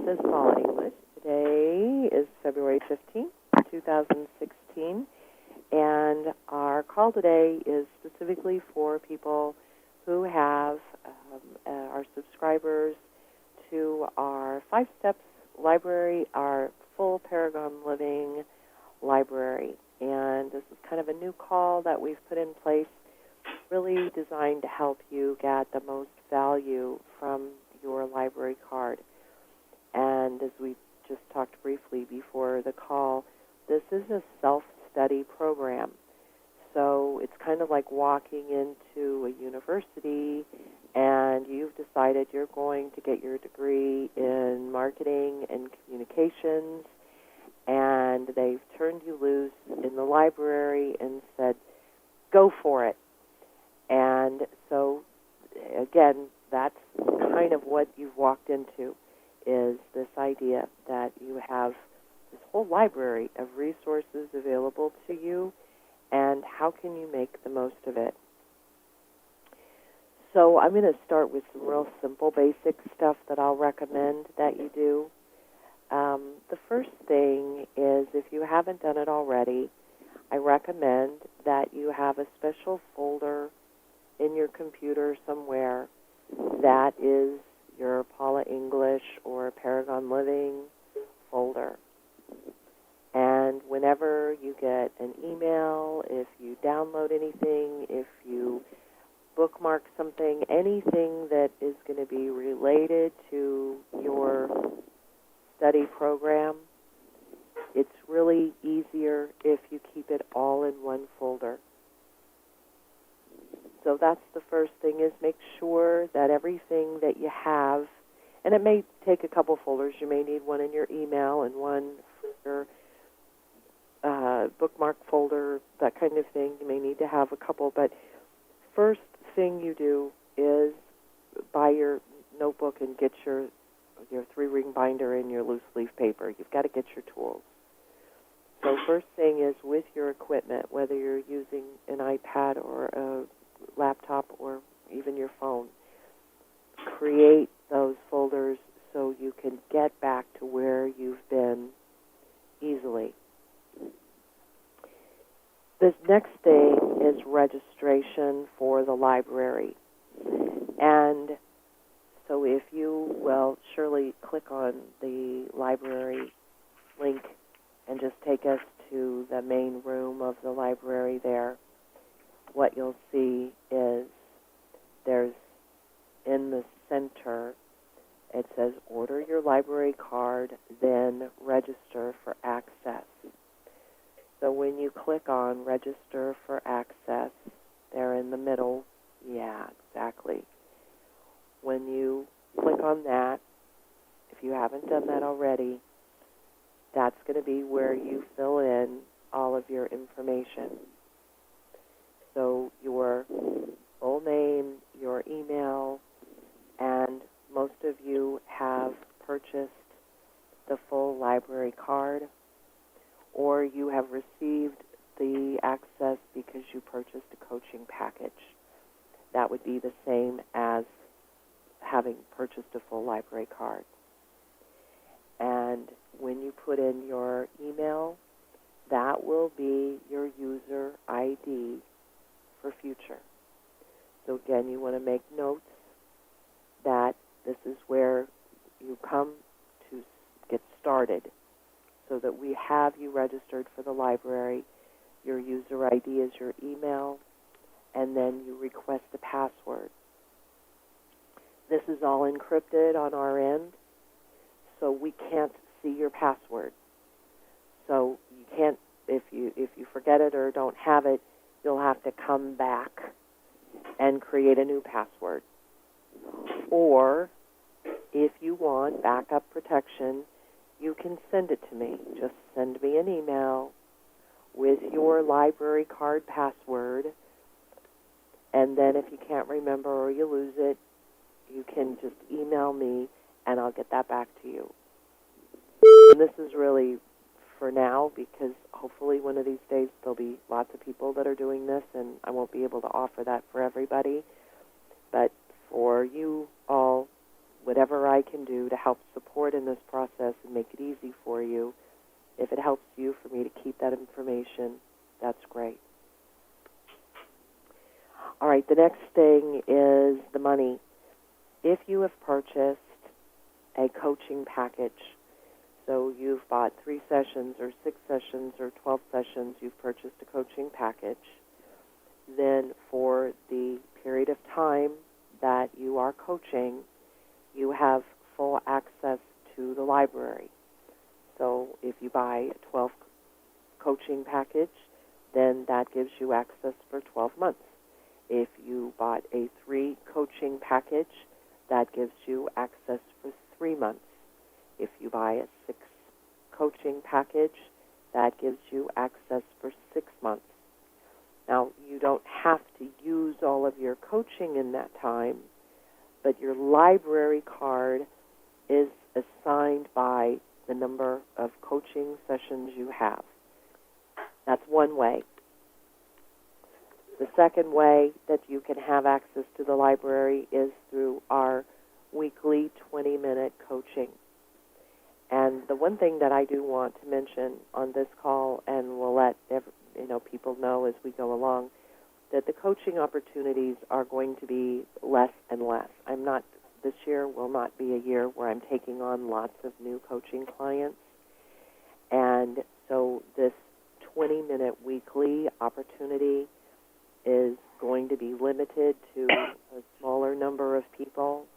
is Paula English. Today is February 15th, 2016, and our call today is specifically for people who have are subscribers to our 5 Steps library, our full Paragon Living library. And this is kind of a new call that we've put in place, really designed to help you get the most value from your library card. And as we just talked briefly before the call, this is a self-study program. So it's kind of like walking into a university and you've decided you're going to get your degree in marketing and communications, and they've turned you loose in the library and said, go for it. And so, again, that's kind of what you've walked into, is this idea that you have this whole library of resources available to you, and how can you make the most of it? So I'm going to start with some real simple, basic stuff that I'll recommend that you do. The first thing is, if you haven't done it already, I recommend that you have a special folder in your computer somewhere that is your Paula English or Paragon Living folder. And whenever you get an email, if you download anything, if you bookmark something, anything that is going to be related to your study program, it's really easier if you keep it all in one folder. So that's the first thing, is make sure that everything that you have, and it may take a couple folders. You may need one in your email and one for your bookmark folder, that kind of thing. You may need to have a couple, but first thing you do is buy your notebook and get your 3-ring binder and your loose leaf paper. You've got to get your tools. So first thing is, with your equipment, whether you're using an iPad or a laptop or even your phone, create those folders so you can get back to where you've been easily. This next thing is registration for the library. And so if you will surely click on the library link and just take us to the main room of the library there, what you'll see is there's, in the center, it says order your library card, then register for access. So when you click on register for access, there in the middle, yeah, exactly. When you click on that, if you haven't done that already, that's going to be where you fill in all of your information. So your full name, your email, and most of you have purchased the full library card, or you have received the access because you purchased a coaching package. That would be the same as having purchased a full library card. And when you put in your email, that will be your user ID for future. So again, you want to make notes that this is where you come to get started, so that we have you registered for the library. Your user ID is your email, and then you request a password. This is all encrypted on our end, so we can't see your password. So you can't, if you forget it or don't have it, you'll have to come back and create a new password. Or if you want backup protection, you can send it to me. Just send me an email with your library card password, and then if you can't remember or you lose it, you can just email me and I'll get that back to you. And this is really for now, because hopefully one of these days there'll be lots of people that are doing this, and I won't be able to offer that for everybody. But for you all whatever I can do to help support in this process and make it easy for you, if it helps you for me to keep that information, that's great. All right, the next thing is the money. If you have purchased a coaching package, so you've bought 3 sessions or 6 sessions or 12 sessions, you've purchased a coaching package, then for the period of time that you are coaching, you have full access to the library. So if you buy a 12 coaching package, then that gives you access for 12 months. If you bought a 3 coaching package, that gives you access for 3 months. If you buy a 6 coaching package, that gives you access for 6 months. Now, you don't have to use all of your coaching in that time, but your library card is assigned by the number of coaching sessions you have. That's one way. The second way that you can have access to the library is through our weekly 20-minute coaching. And the one thing that I do want to mention on this call, and we'll let people know as we go along, that the coaching opportunities are going to be less and less. This year will not be a year where I'm taking on lots of new coaching clients. And so this 20-minute weekly opportunity is going to be limited to a smaller number of people.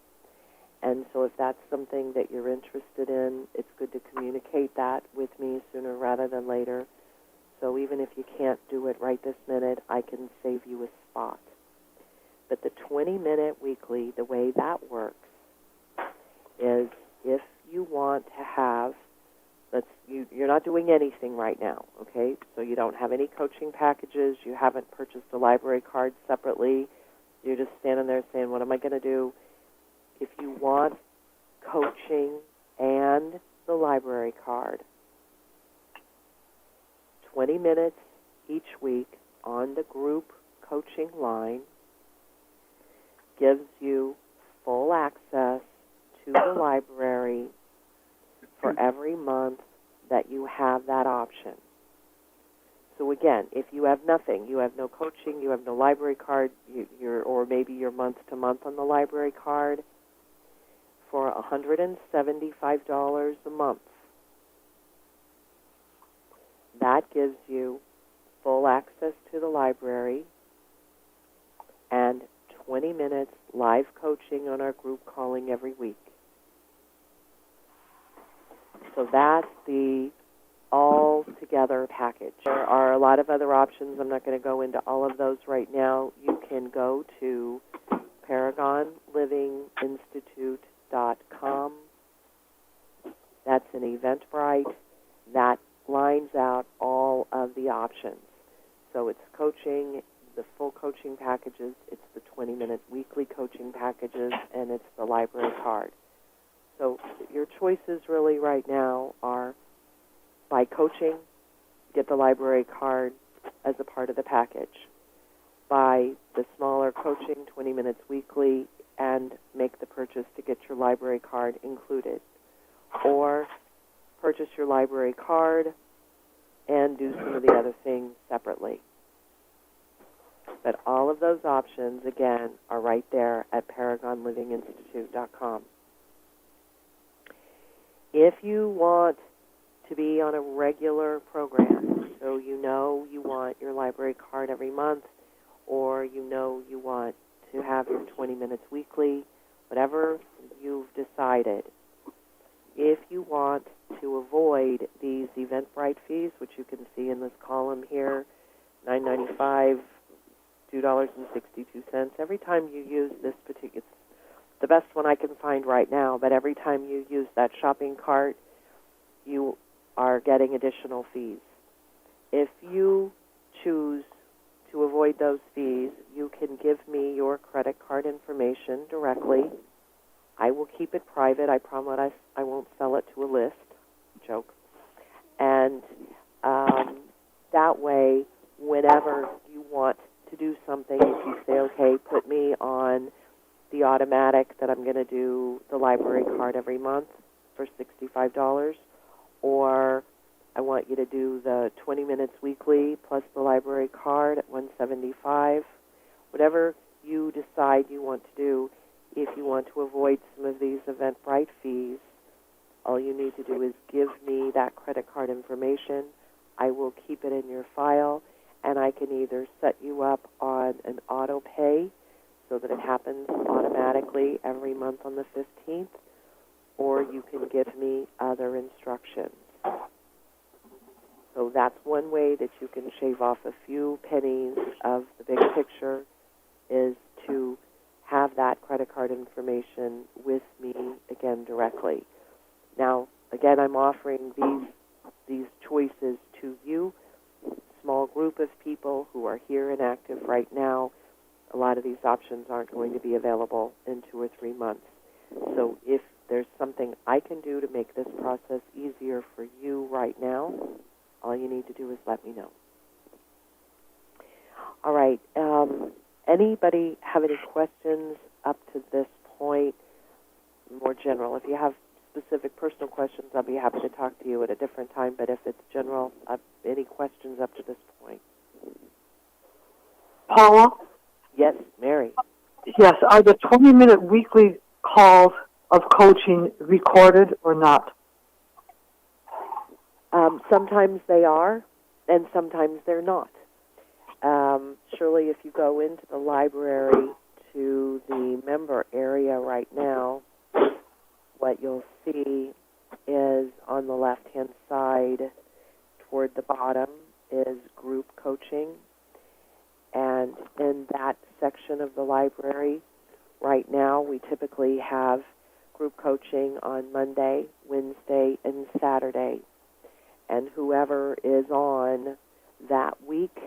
And so if that's something that you're interested in, it's good to communicate that with me sooner rather than later. So even if you can't do it right this minute, I can save you a spot. But the 20-minute weekly, the way that works is if you want to have, you're not doing anything right now, okay? So you don't have any coaching packages. You haven't purchased a library card separately. You're just standing there saying, what am I going to do? If you want coaching and the library card, 20 minutes each week on the group coaching line gives you full access to the library for every month that you have that option. So again, if you have nothing, you have no coaching, you have no library card, or maybe you're month to month on the library card, for $175 a month, that gives you full access to the library and 20 minutes live coaching on our group calling every week. So that's the all-together package. There are a lot of other options. I'm not going to go into all of those right now. You can go to ParagonLivingInstitute.com. That's an Eventbrite that lines out all of the options. So it's coaching, the full coaching packages, it's the 20-minute weekly coaching packages, and it's the library card. So your choices really right now are buy coaching, get the library card as a part of the package. Buy the smaller coaching, 20 minutes weekly, and make the purchase to get your library card included. Or purchase your library card and do some of the other things separately. But all of those options, again, are right there at ParagonLivingInstitute.com. If you want to be on a regular program, so you know you want your library card every month, or you know you want to have your 20 minutes weekly, whatever you've decided, if you want to avoid these Eventbrite fees, which you can see in this column here, $9.95, $2.62, every time you use this particular, it's the best one I can find right now, but every time you use that shopping cart, you are getting additional fees. If you choose to avoid those fees, you can give me your credit card information directly. I will keep it private. I promise I won't sell it to a list. Joke. And that way, whenever you want to do something, if you say, okay, put me on the automatic that I'm going to do the library card every month for $65, or I want you to do the 20 minutes weekly plus the library card at $175. Whatever you decide you want to do, if you want to avoid some of these Eventbrite fees, all you need to do is give me that credit card information. I will keep it in your file, and I can either set you up on an auto pay so that it happens automatically every month on the 15th, or you can give me other instructions. So that's one way that you can shave off a few pennies of the big picture, is to have that credit card information with me again directly. Now, again, I'm offering these choices to you, small group of people who are here and active right now. A lot of these options aren't going to be available in 2 or 3 months. So if there's something I can do to make this process easier for you right now, all you need to do is let me know. All right. Anybody have any questions up to this point? More general. If you have specific personal questions, I'll be happy to talk to you at a different time. But if it's general, any questions up to this point? Paula? Yes, Mary. Yes, are the 20-minute weekly calls of coaching recorded or not? Sometimes they are, and sometimes they're not. Surely if you go into the library to the member area right now, what you'll see is on the left-hand side toward the bottom is group coaching. And in that section of the library, right now, we typically have group coaching on Monday, Wednesday, and Saturday. And whoever is on that week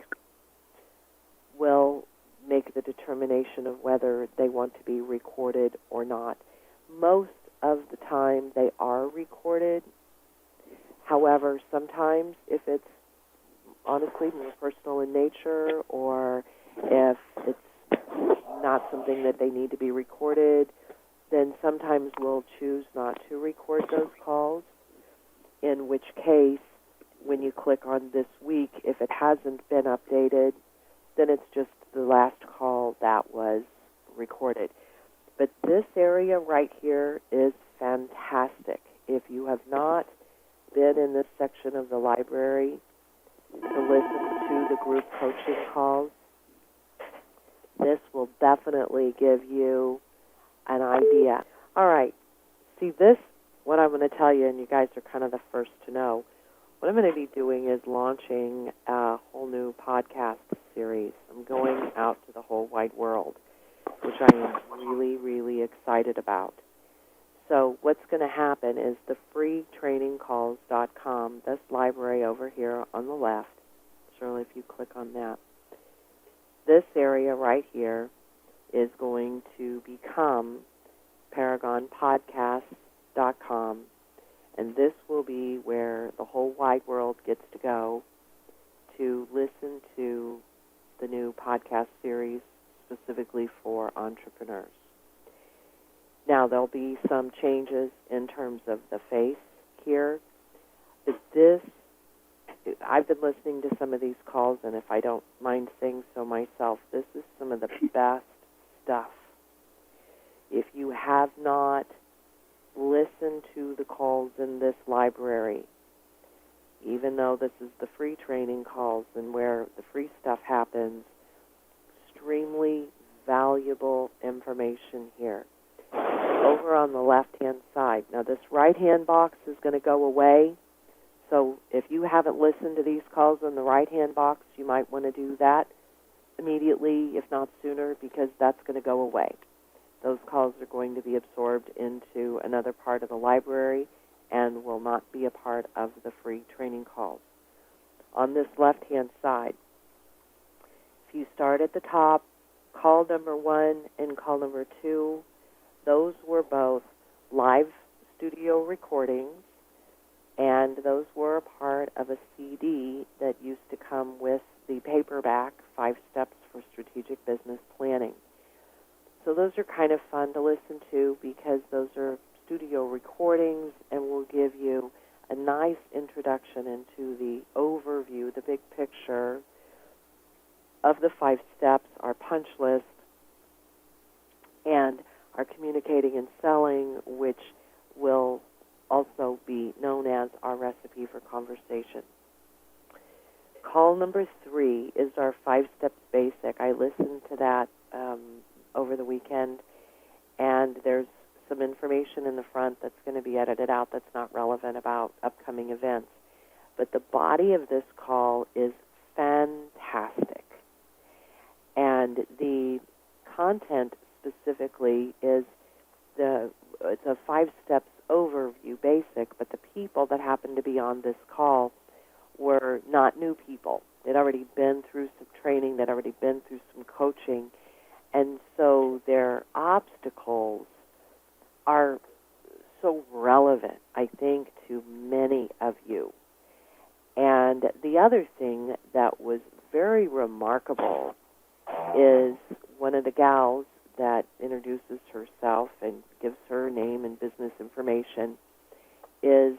will make the determination of whether they want to be recorded or not. Most of the time, they are recorded. However, sometimes if it's honestly more personal in nature, or if it's not something that they need to be recorded, then sometimes we'll choose not to record those calls, in which case, when you click on this week, if it hasn't been updated, then it's just the last call that was recorded. But this area right here is fantastic. If you have not been in this section of the library to listen to the group coaching calls, this will definitely give you an idea. All right. See, this, what I'm going to tell you, and you guys are kind of the first to know, what I'm going to be doing is launching a whole new podcast series. I'm going out to the whole wide world, which I am really, really excited about. So what's going to happen is the freetrainingcalls.com, this library over here on the left, surely if you click on that, this area right here is going to become paragonpodcasts.com, and this will be where the whole wide world gets to go to listen to the new podcast series specifically for entrepreneurs. Now, there'll be some changes in terms of the face here, but this, I've been listening to some of these calls, and if I don't mind saying so myself, this is some of the best stuff. If you have not listened to the calls in this library, even though this is the free training calls and where the free stuff happens, extremely valuable information here. Over on the left-hand side. Now, this right-hand box is going to go away. So if you haven't listened to these calls on the right-hand box, you might want to do that immediately, if not sooner, because that's going to go away. Those calls are going to be absorbed into another part of the library and will not be a part of the free training calls. On this left-hand side, if you start at the top, call number 1 and call number 2, those were both live studio recordings, and those were a part of a CD that used to come with the paperback, 5 Steps for Strategic Business Planning. So those are kind of fun to listen to because those are studio recordings and will give you a nice introduction into the overview, the big picture of the 5 steps, our punch list, and our communicating and selling, which will also be known as our recipe for conversation. Call number 3 is our 5 steps basic. I listened to that over the weekend, and there's some information in the front that's going to be edited out that's not relevant about upcoming events. But the body of this call is fantastic. And the content specifically is it's a 5 steps overview basic, but the people that happen to be on this call were not new people. They'd already been through some training, they'd already been through some coaching, and so their obstacles are so relevant, I think, to many of you. And the other thing that was very remarkable is one of the gals that introduces herself and gives her name and business information is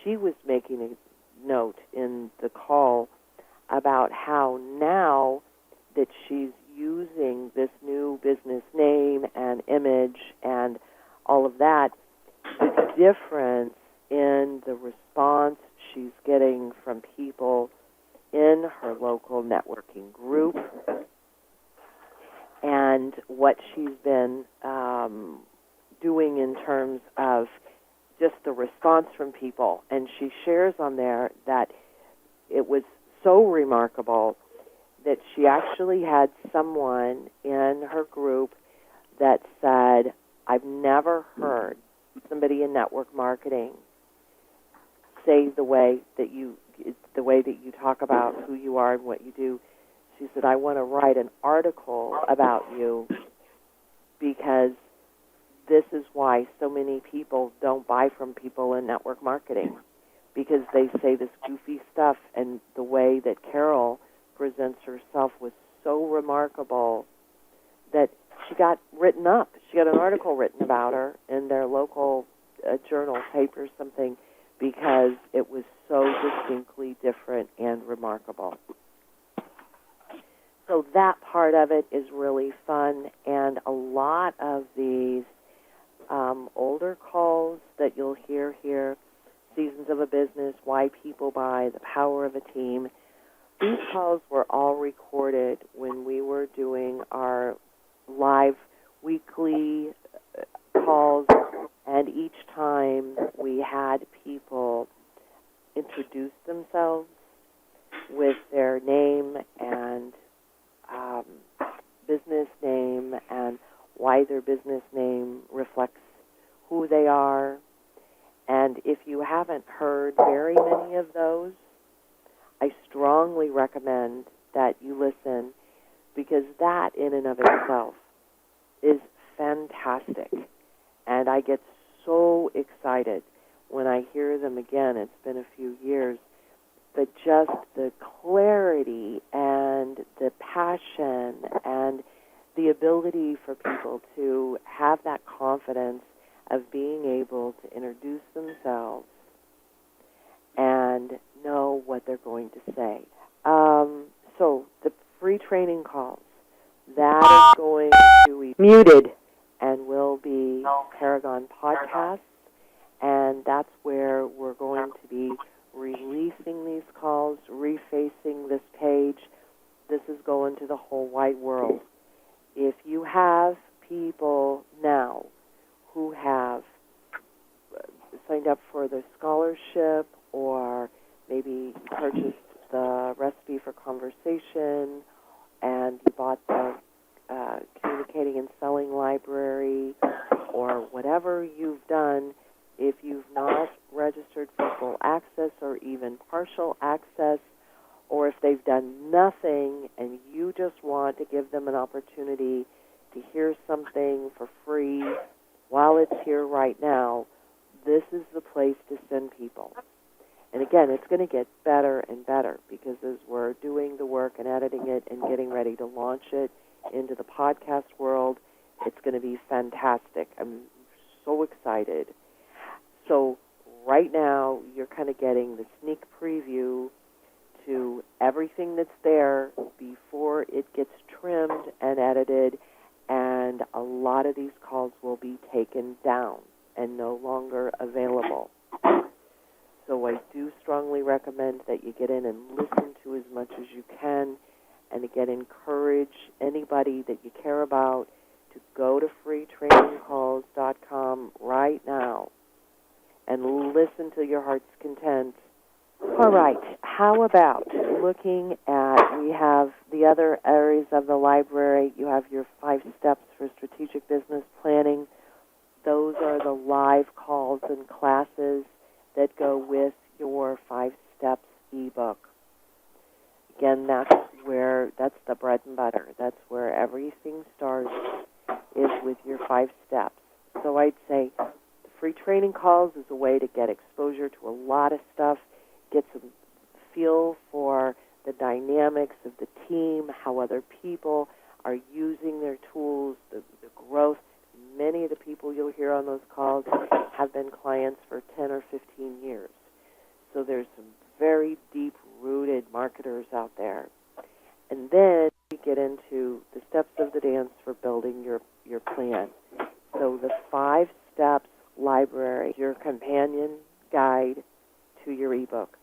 she was making a note in the call about how now that she's using this new business name and image and all of that, the difference in the response she's getting from people in her local networking group and what she's been doing in terms of just the response from people. And she shares on there that it was so remarkable that she actually had someone in her group that said, I've never heard somebody in network marketing say the way that you talk about who you are and what you do. She said, I want to write an article about you because this is why so many people don't buy from people in network marketing, because they say this goofy stuff, and the way that Carol presents herself was so remarkable that she got written up. She got an article written about her in their local journal, paper, something, because it was so distinctly different and remarkable. So that part of it is really fun, and a lot of these older calls that you'll hear here, Seasons of a Business, Why People Buy, The Power of a Team, these calls were all recorded when we were doing our live weekly calls, and each time we had people introduce themselves with their name and business name and why their business name reflects who they are. And if you haven't heard very many of those, I strongly recommend that you listen, because that in and of itself is fantastic. And I get so excited when I hear them again. It's been a few years. But just the clarity and the passion and the ability for people to have that confidence of being able to introduce themselves and know what they're going to say. So the free training calls, that is going to be muted and will be Paragon podcasts, and that's where we're going to be releasing these calls, refacing this page. This is going to the whole wide world. If you have people now who have signed up for the scholarship or maybe purchased the recipe for conversation and you bought the communicating and selling library or whatever you've done, if you've not registered for full access or even partial access, or if they've done nothing and you just want to give them an opportunity to hear something for free while it's here right now, this is the place to send people. And again, it's going to get better and better, because as we're doing the work and editing it and getting ready to launch it into the podcast world, It's going to be fantastic. I'm so excited. So right now, you're kind of getting the sneak preview to everything that's there before it gets trimmed and edited, and a lot of these calls will be taken down and no longer available. So I do strongly recommend that you get in and listen to as much as you can, and again, encourage anybody that you care about to go to freetrainingcalls.com right now and listen to your heart's content. All right, how about looking at, we have the other areas of the library. You have your 5 steps for strategic business planning. Those are the live calls and classes that go with your 5 steps ebook. Again, that's the bread and butter. That's where everything starts, is with your 5 steps. So I'd say free training calls is a way to get exposure to a lot of stuff, get some feel for the dynamics of the team, how other people are using their tools, the growth. Many of the people you'll hear on those calls have been clients for 10 or 15 years. So there's some very deep-rooted marketers out there. And then you get into the steps of the dance for building your plan. So the 5 steps library, your companion guide to your ebook.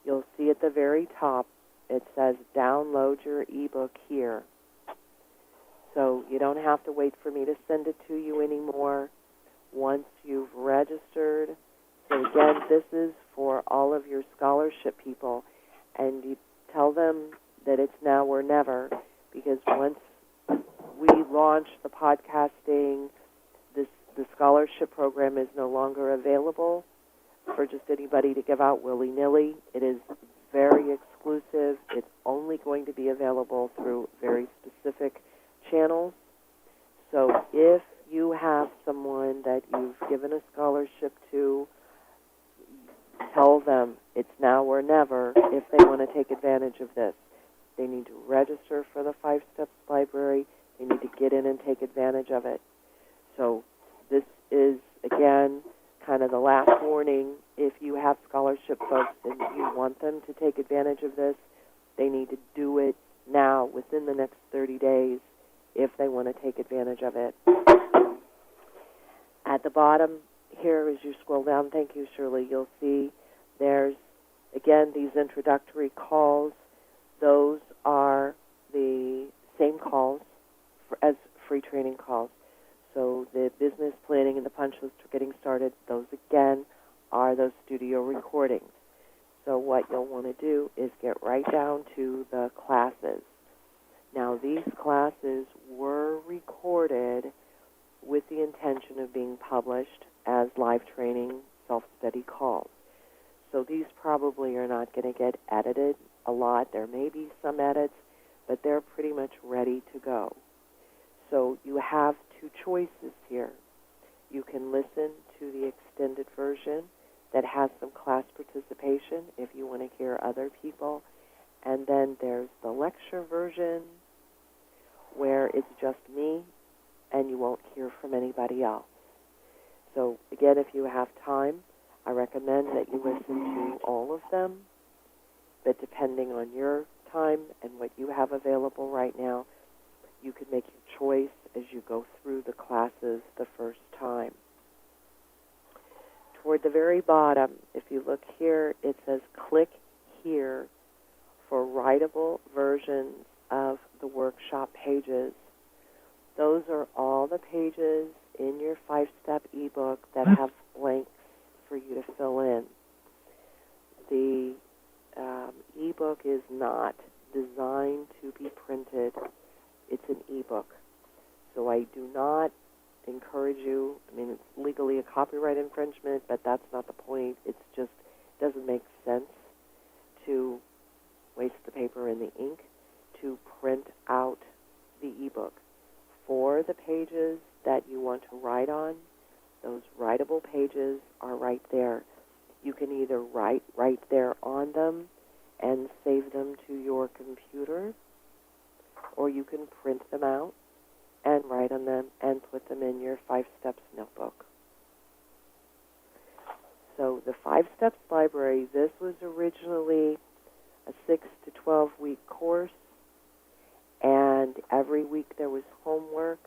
You'll see at the very top, it says download your ebook here. So you don't have to wait for me to send it to you anymore once you've registered. So again, this is for all of your scholarship people, and you tell them that it's now or never, because once we launch the podcasting, the scholarship program is no longer available for just anybody to give out willy-nilly. It is very exclusive. It's only going to be available through very specific channels. So if you have someone that you've given a scholarship to, tell them it's now or never if they want to take advantage of this. They need to register for the 5 Steps Library. They need to get in and take advantage of it. So this is, again, kind of the last warning. If you have scholarship folks and you want them to take advantage of this, they need to do it now, within the next 30 days, if they want to take advantage of it. At the bottom here, as you scroll down, thank you, Shirley, you'll see there's, again, these introductory calls. Those are the same calls as free training calls. So the business planning and the punch list for getting started, those, again, are those studio recordings. So what you'll want to do is get right down to the classes. Now, these classes were recorded with the intention of being published as live training self-study calls. So these probably are not going to get edited a lot. There may be some edits, but they're pretty much ready to go. So you have 2 choices here. You can listen to the extended version that has some class participation if you want to hear other people. And then there's the lecture version where it's just me and you won't hear from anybody else. So again, if you have time, I recommend that you listen to all of them, but depending on your time and what you have available right now, you can make your choice as you go through the classes the first time. Toward the very bottom, if you look here, it says click here for writable versions of the workshop pages. Those are all the pages in your 5-step ebook that have blanks for you to fill in. The ebook is not designed to be printed. It's an ebook. So I do not encourage you, it's legally a copyright infringement, but that's not the point. It's just, it doesn't make sense to waste the paper and the ink to print out the ebook. For the pages that you want to write on, those writable pages are right there. You can either write right there on them and save them to your computer, or you can print them out and write on them and put them in your 5 Steps notebook. So the 5 Steps Library, this was originally a 6 to 12 week course, and every week there was homework,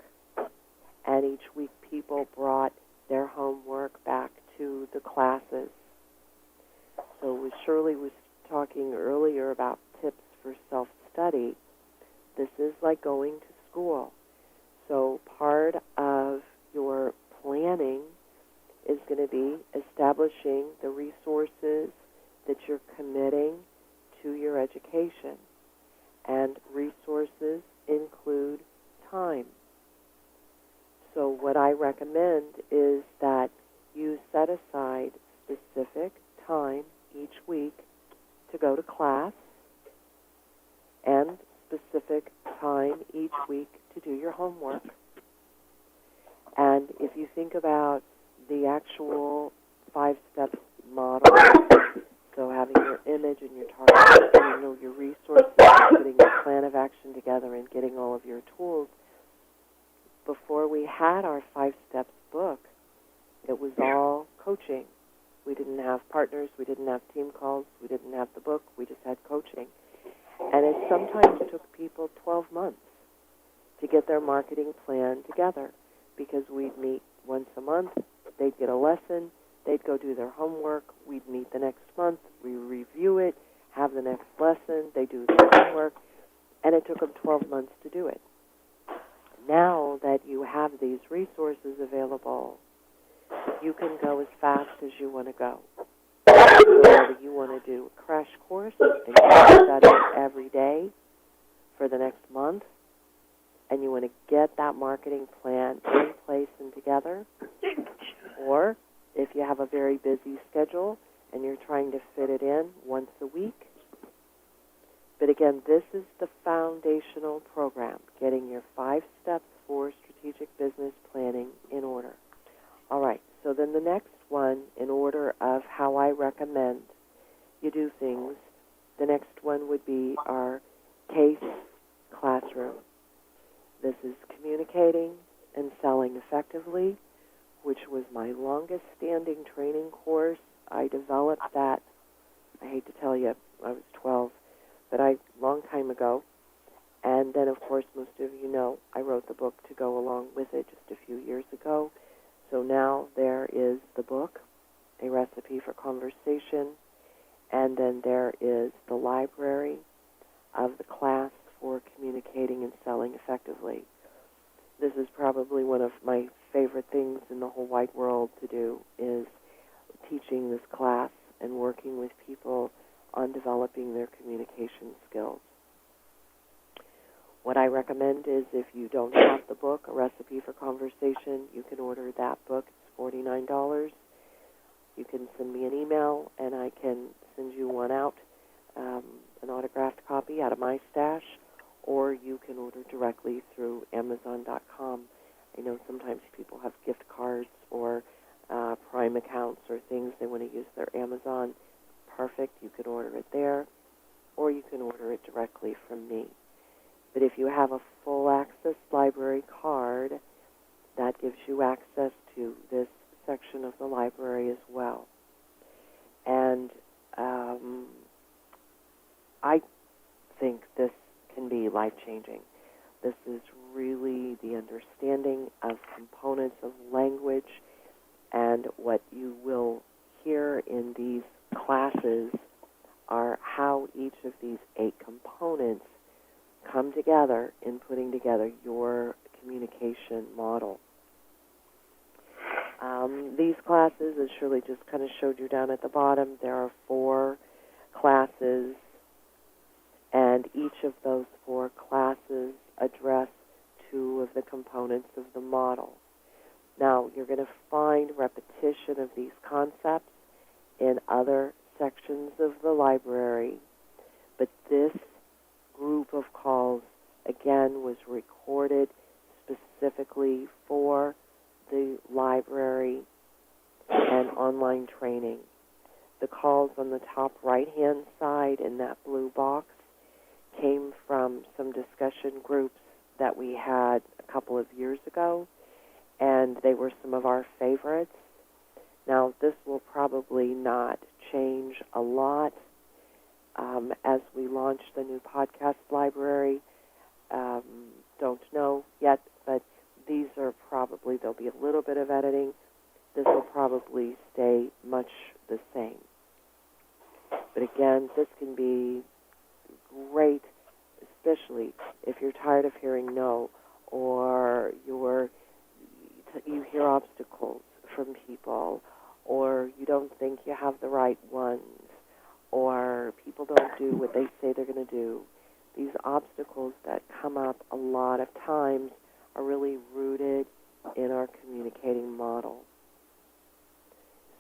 and each week people brought their homework back to the classes. So as Shirley was talking earlier about tips for self-study, this is like going to school. So part of your planning is going to be establishing the resources that you're committing to your education. And resources include time. So what I recommend is that you set aside specific time each week to go to class and specific time each week to do your homework. And if you think about the actual 5 steps model, so having your image and your target, and you know your resources, putting your plan of action together and getting all of your tools. Before we had our 5 steps book, it was all coaching. We didn't have partners, we didn't have team calls, we didn't have the book, we just had coaching. And it sometimes took people 12 months to get their marketing plan together, because we'd meet once a month, they'd get a lesson, they'd go do their homework, we'd meet the next month, we review it, have the next lesson, they do their homework, and it took them 12 months to do it. Now that you have these resources available, you can go as fast as you want to go. So whether you want to do a crash course and you study every day for the next month, and you want to get that marketing plan in place and together, or if you have a very busy schedule and you're trying to fit it in once a week. But again, this is the foundational program, getting your 5 steps for strategic business planning in order. All right, so then the next one, in order of how I recommend you do things, the next one would be our CASE classroom. This is communicating and selling effectively, which was my longest standing training course. I developed that, I hate to tell you, I was 12, but long time ago. And then, of course, most of you know, I wrote the book to go along with it just a few years ago. So now there is the book, A Recipe for Conversation, and then there is the library of the class for communicating and selling effectively. This is probably one of my favorite things in the whole wide world to do, is teaching this class and working with people on developing their communication skills. What I recommend is, if you don't have the book, A Recipe for Conversation, you can order that book. It's $49. You can send me an email, and I can send you one out, an autographed copy out of my stash, or you can order directly through Amazon.com. I know sometimes people have gift cards or Prime accounts or things. They want to use their Amazon. Perfect. You can order it there, or you can order it directly from me. But if you have a full access library card, that gives you access to this section of the library as well. And I think this can be life-changing. This is really the understanding of components of language, and what you will hear in these classes are how each of these 8 components come together in putting together your communication model. These classes, as Shirley just kind of showed you down at the bottom, there are 4 classes, and each of those 4 classes address 2 of the components of the model. Now, you're going to find repetition of these concepts in other sections of the library, but this group of calls, again, was recorded specifically for the library and online training. The calls on the top right-hand side in that blue box came from some discussion groups that we had a couple of years ago, and they were some of our favorites. Now, this will probably not change a lot as we launch the new podcast library. Don't know yet, but these are probably, there'll be a little bit of editing. This will probably stay much the same. But again, this can be great, especially if you're tired of hearing no, or you hear obstacles from people, or you don't think you have the right ones, or people don't do what they say they're going to do. These obstacles that come up a lot of times are really rooted in our communicating model.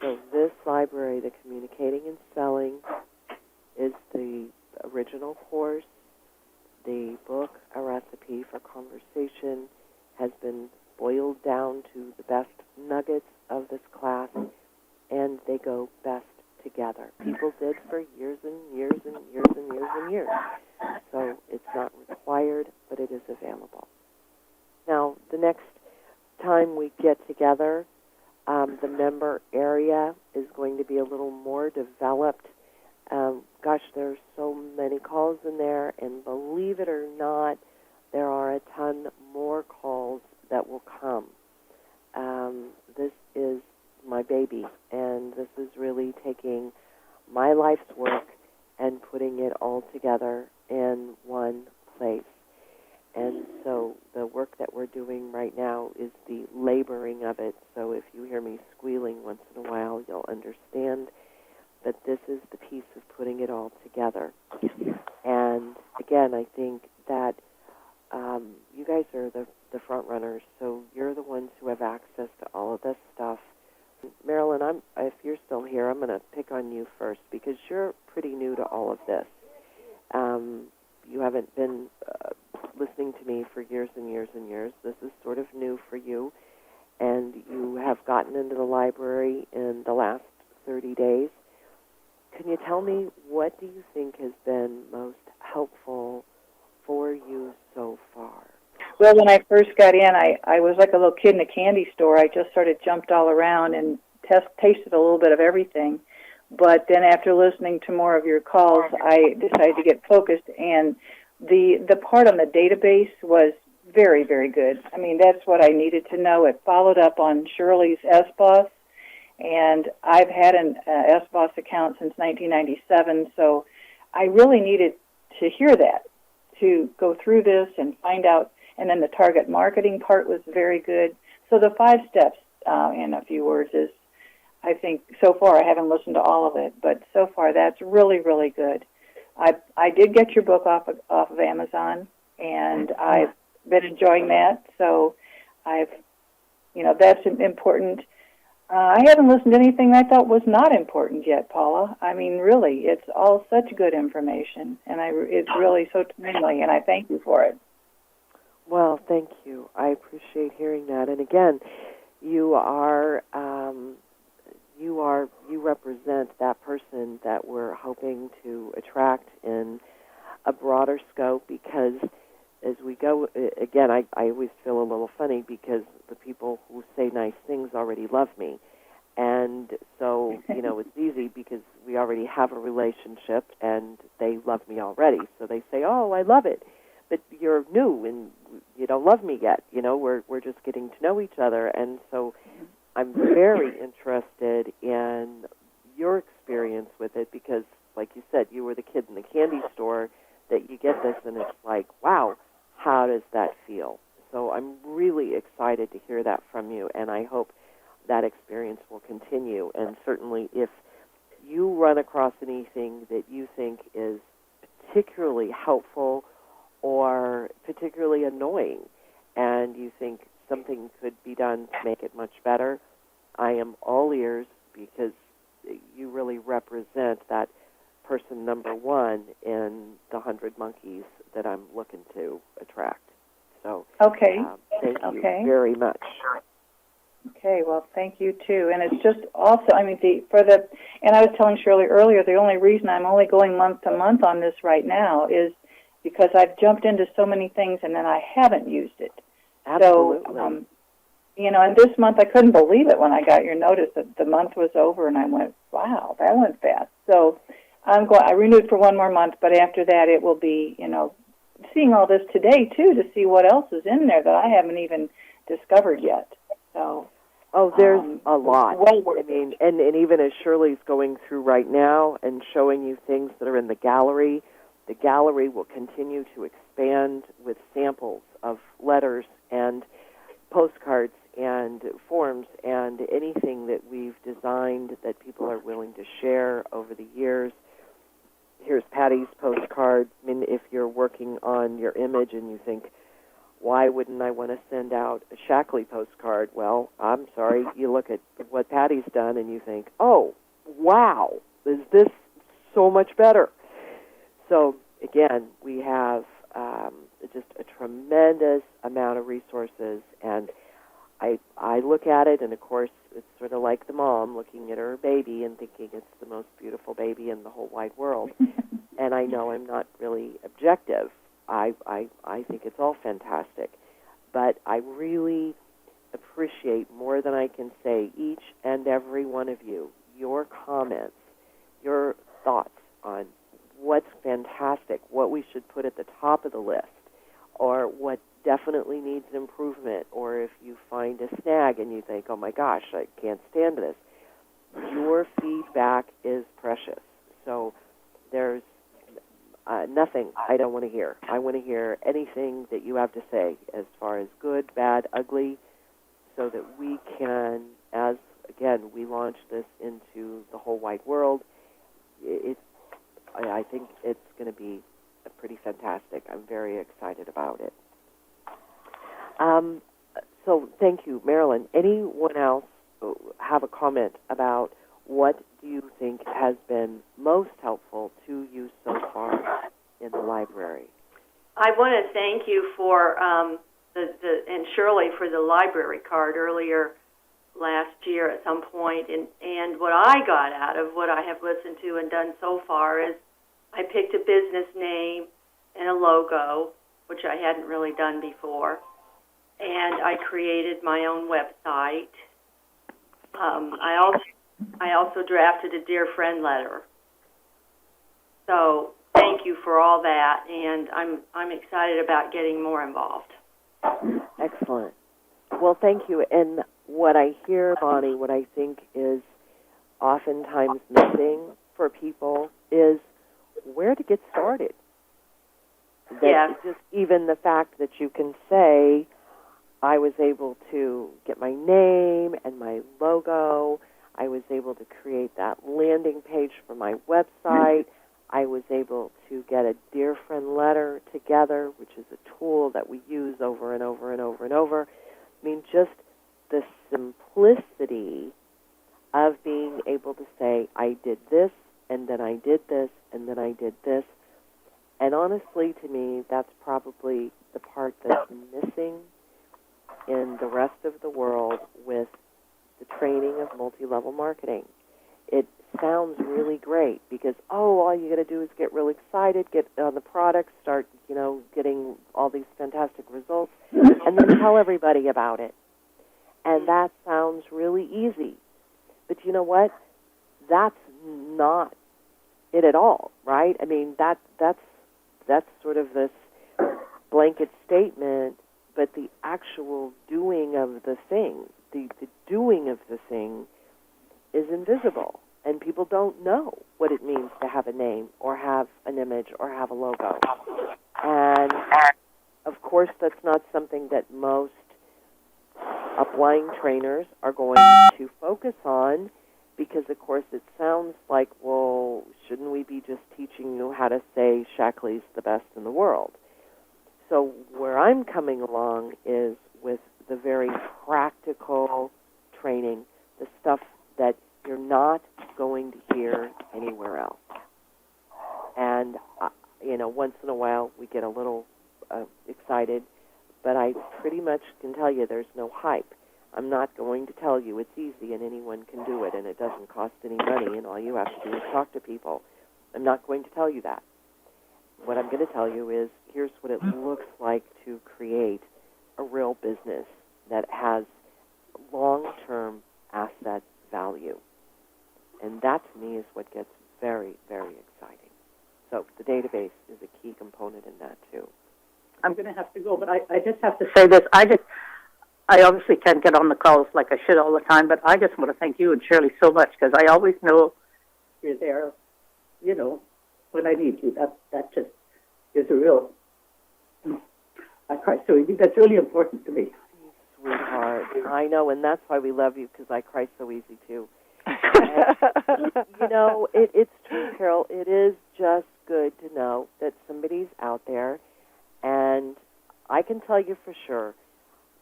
So this library, the Communicating and Selling, is the original course. The book, A Recipe for Conversation, has been boiled down to the best nuggets of this class, and they go best together. People did for years and years and years and years and years. So it's not required, but it is available. Now, the next time we get together, the member area is going to be a little more developed. There's so many calls in there, and believe it or not, there are a ton more calls that will come. This is my baby, and this is really taking my life's work and putting it all together in one place. And so the work that we're doing right now is the laboring of it. So if you hear me squealing once in a while, you'll understand that this is the piece of putting it all together. And again, I think that you guys are the front runners, so you're the ones who have access to all of this stuff. Marilyn, if you're still here, I'm going to pick on you first because you're pretty new to all of this. You haven't been listening to me for years and years and years. This is sort of new for you, and you have gotten into the library in the last 30 days. Can you tell me, what do you think has been most helpful for you so far? Well, when I first got in, I was like a little kid in a candy store. I just sort of jumped all around and tasted a little bit of everything. But then after listening to more of your calls, I decided to get focused, and the part on the database was very, very good. I mean, that's what I needed to know. It followed up on Shirley's SBOSS, and I've had an SBOSS account since 1997, so I really needed to hear that, to go through this and find out. And then the target marketing part was very good. So the 5 steps, in a few words, is, I think, so far, I haven't listened to all of it, but so far that's really, really good. I did get your book off of Amazon, and I've been enjoying that. So that's important. I haven't listened to anything I thought was not important yet, Paula. I mean, really, it's all such good information, and it's really so timely, and I thank you for it. Well, thank you. I appreciate hearing that. And again, you represent that person that we're hoping to attract in a broader scope, because as we go, again, I always feel a little funny because the people who say nice things already love me. And so, it's easy because we already have a relationship and they love me already. So they say, oh, I love it. But you're new and you don't love me yet. We're just getting to know each other. And so I'm very interested in your experience with it because, like you said, you were the kid in the candy store that you get this and it's like, wow, how does that feel? So I'm really excited to hear that from you, and I hope that experience will continue. And certainly if you run across anything that you think is particularly helpful or particularly annoying and you think something could be done to make it much better, I am all ears, because you really represent that person number one in the 100 monkeys that I'm looking to attract. So okay. Thank you very much. Okay, well, thank you too. And it's just also, I mean, and I was telling Shirley earlier, the only reason I'm only going month to month on this right now is because I've jumped into so many things and then I haven't used it. Absolutely. So, and this month I couldn't believe it when I got your notice that the month was over, and I went, wow, that went fast. So I renewed for one more month, but after that it will be, seeing all this today, too, to see what else is in there that I haven't even discovered yet. So, there's a lot. Well worth it. And even as Shirley's going through right now and showing you things that are in the gallery will continue to expand with samples of letters and postcards and forms and anything that we've designed that people are willing to share over the years. Here's Patty's postcard. I mean, if you're working on your image and you think, why wouldn't I want to send out a Shackley postcard? Well, I'm sorry. You look at what Patty's done and you think, oh, wow, is this so much better? So, again, we have just a tremendous amount of resources, and I look at it, and, of course, it's sort of like the mom looking at her baby and thinking it's the most beautiful baby in the whole wide world. And I know I'm not really objective. I think it's all fantastic. But I really appreciate, more than I can say, each and every one of you, your comments, your thoughts on what's fantastic, what we should put at the top of the list, or what definitely needs improvement, or if you find a snag and you think, oh my gosh, I can't stand this. Your feedback is precious. So there's nothing I don't want to hear. I want to hear anything that you have to say as far as good, bad, ugly, so that we can, as, again, we launch this into the whole wide world, I think it's going to be pretty fantastic. I'm very excited about it. So thank you, Marilyn. Anyone else have a comment about what do you think has been most helpful to you so far in the library? I want to thank you for and Shirley for the library card earlier last year at some point. And what I got out of what I have listened to and done so far is I picked a business name and a logo, which I hadn't really done before. And I created my own website. I also drafted a dear friend letter. So thank you for all that, and I'm excited about getting more involved. Excellent. Well, thank you. And what I hear, Bonnie, what I think is oftentimes missing for people is where to get started. Yes. Just even the fact that you can say, I was able to get my name and my logo. I was able to create that landing page for my website. I was able to get a dear friend letter together, which is a tool that we use over and over and over and over. I mean, just the simplicity of being able to say, I did this, and then I did this, and then I did this. And honestly, to me, that's probably the part that's missing in the rest of the world with the training of multi-level marketing. It sounds really great because, all you got to do is get real excited, get on the product, start, getting all these fantastic results, and then tell everybody about it. And that sounds really easy. But you know what? That's not it at all, right? I mean, that's sort of this blanket statement, but the actual doing of the thing, the doing of the thing is invisible, and people don't know what it means to have a name or have an image or have a logo. And, of course, that's not something that most upline trainers are going to focus on because, of course, it sounds like, well, shouldn't we be just teaching you how to say Shackley's the best in the world? So where I'm coming along is with the very practical training, the stuff that you're not going to hear anywhere else. And, once in a while we get a little excited, but I pretty much can tell you there's no hype. I'm not going to tell you it's easy and anyone can do it and it doesn't cost any money and all you have to do is talk to people. I'm not going to tell you that. what I'm going to tell you is here's what it looks like to create a real business that has long-term asset value. And that, to me, is what gets very, very exciting. So the database is a key component in that, too. I'm going to have to go, but I just have to say this. I obviously can't get on the calls like I should all the time, but I just want to thank you and Shirley so much because I always know you're there, you know, when I need you. That just is a real, I cry so easy. That's really important to me. Sweetheart, I know, and that's why we love you, because I cry so easy, too. And, you know, it's true, Carol. It is just good to know that somebody's out there, and I can tell you for sure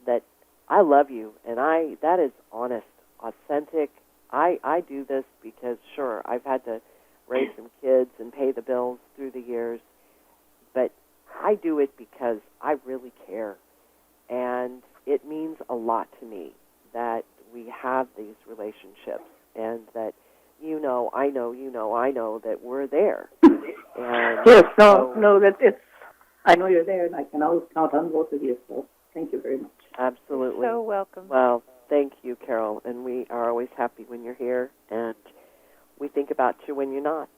that I love you, and that is honest, authentic. I do this because, sure, I've had to raise some kids and pay the bills through the years, but I do it because I really care, and it means a lot to me that we have these relationships, and that I know that we're there. And Yes, I know you're there, and I can always count on both of you, so thank you very much. Absolutely. So welcome. Well, thank you, Carol, and we are always happy when you're here, and we think about you when you're not.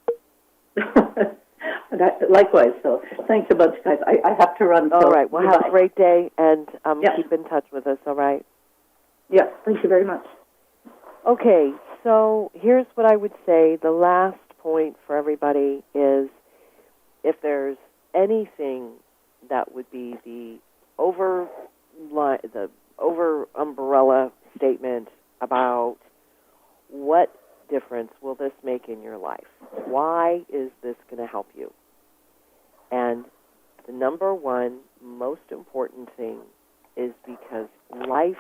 Likewise, so thanks a bunch, guys. I have to run. All right, well, have a great day, and Yeah. keep in touch with us, all right? Yes, thank you very much. Okay, so here's what I would say. The last point for everybody is if there's anything that would be the over umbrella statement about what difference will this make in your life? Why is this going to help you? And the number one most important thing is because life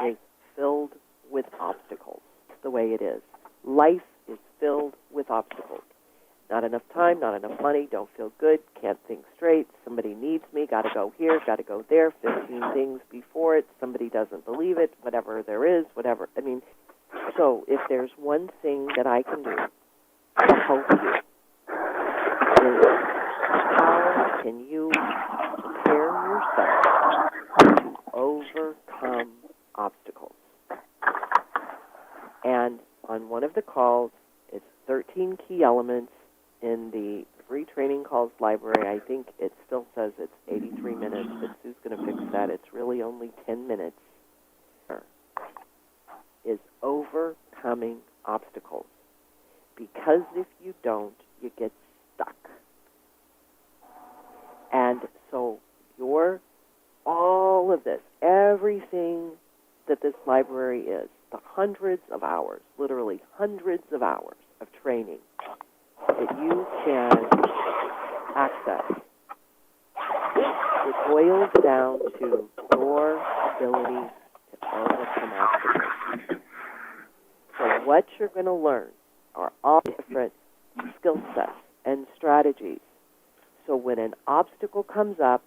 is filled with obstacles. It's the way it is. Life is filled with obstacles. Not enough time, not enough money, don't feel good, can't think straight, somebody needs me, got to go here, got to go there, 15 things before it, somebody doesn't believe it, whatever there is, whatever. I mean, so if there's one thing that I can do to help you is how can you prepare yourself to overcome obstacles? And on one of the calls, it's 13 key elements in the free training calls library. I think it still says it's 83 minutes, but Sue's going to fix that. It's really only 10 minutes. Is overcoming obstacles. Because if you don't, you get stuck. And so all of this, everything that this library is, the hundreds of hours, literally hundreds of hours of training that you can access, it boils down to your ability to overcome obstacles. So what you're going to learn are all different skill sets and strategies. So when an obstacle comes up,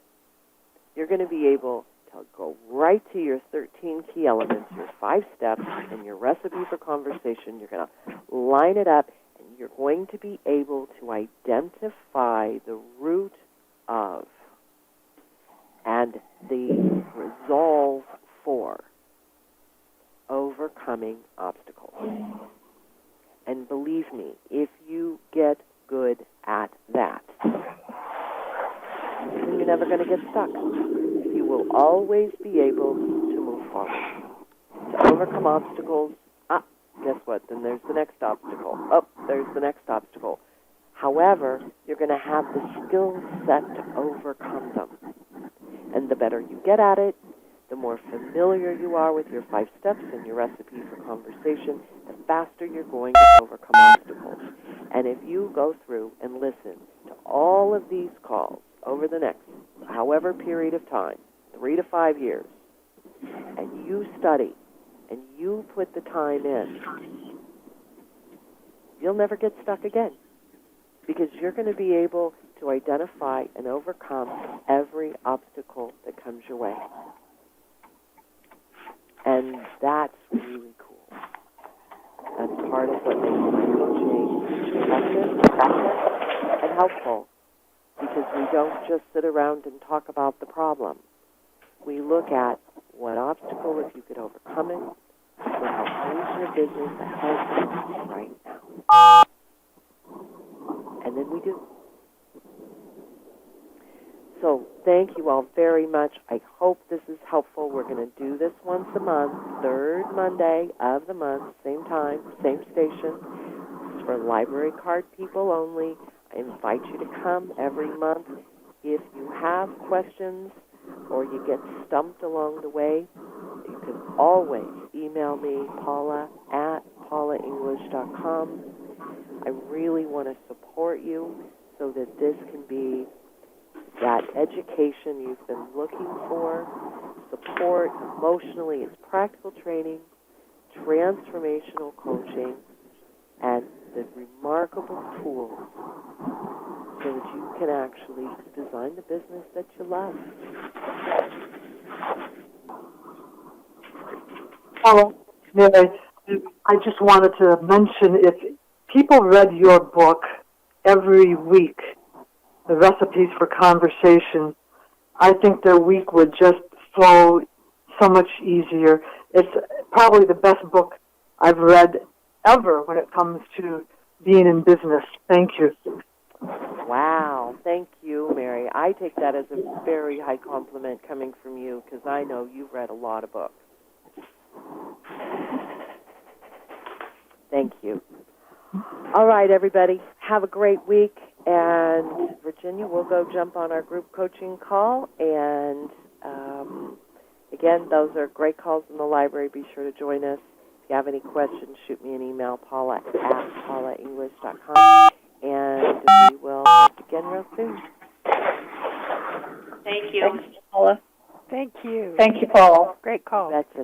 you're going to be able to go right to your 13 key elements, your 5 steps, and your recipe for conversation. You're going to line it up, and you're going to be able to identify the root of and the resolve for overcoming obstacles. And believe me, if you get good at that, then you're never going to get stuck. You will always be able to move forward. To overcome obstacles, guess what? Then there's the next obstacle. There's the next obstacle. However, you're going to have the skill set to overcome them. And the better you get at it, the more familiar you are with your 5 steps and your recipe for conversation, the faster you're going to overcome obstacles. And if you go through and listen to all of these calls over the next however period of time, 3 to 5 years, and you study and you put the time in, you'll never get stuck again, because you're going to be able to identify and overcome every obstacle that comes your way. And that's really cool. That's part of what makes my coaching effective and helpful. because we don't just sit around and talk about the problem. We look at what obstacle, if you could overcome it, would help move your business ahead right now. And then we do. So thank you all very much. I hope this is helpful. We're going to do this once a month, third Monday of the month, same time, same station. It's for library card people only. I invite you to come every month. If you have questions or you get stumped along the way, you can always email me, Paula at paulaenglish.com. I really want to support you so that this can be that education you've been looking for, support emotionally. It's practical training, transformational coaching, and the remarkable tools so that you can actually design the business that you love. Paula, Mary, I just wanted to mention, if people read your book every week, The Recipes for Conversation, I think their week would just flow so much easier. It's probably the best book I've read ever when it comes to being in business. Thank you. Wow. Thank you, Mary. I take that as a very high compliment coming from you because I know you've read a lot of books. Thank you. All right, everybody. Have a great week. And, Virginia, we'll go jump on our group coaching call. And, again, those are great calls in the library. Be sure to join us. If you have any questions, shoot me an email, Paula at paulaenglish.com. And we will talk again real soon. Thank you. Thanks, Paula. Thank you. Thank you, Paula. Great call. That's it.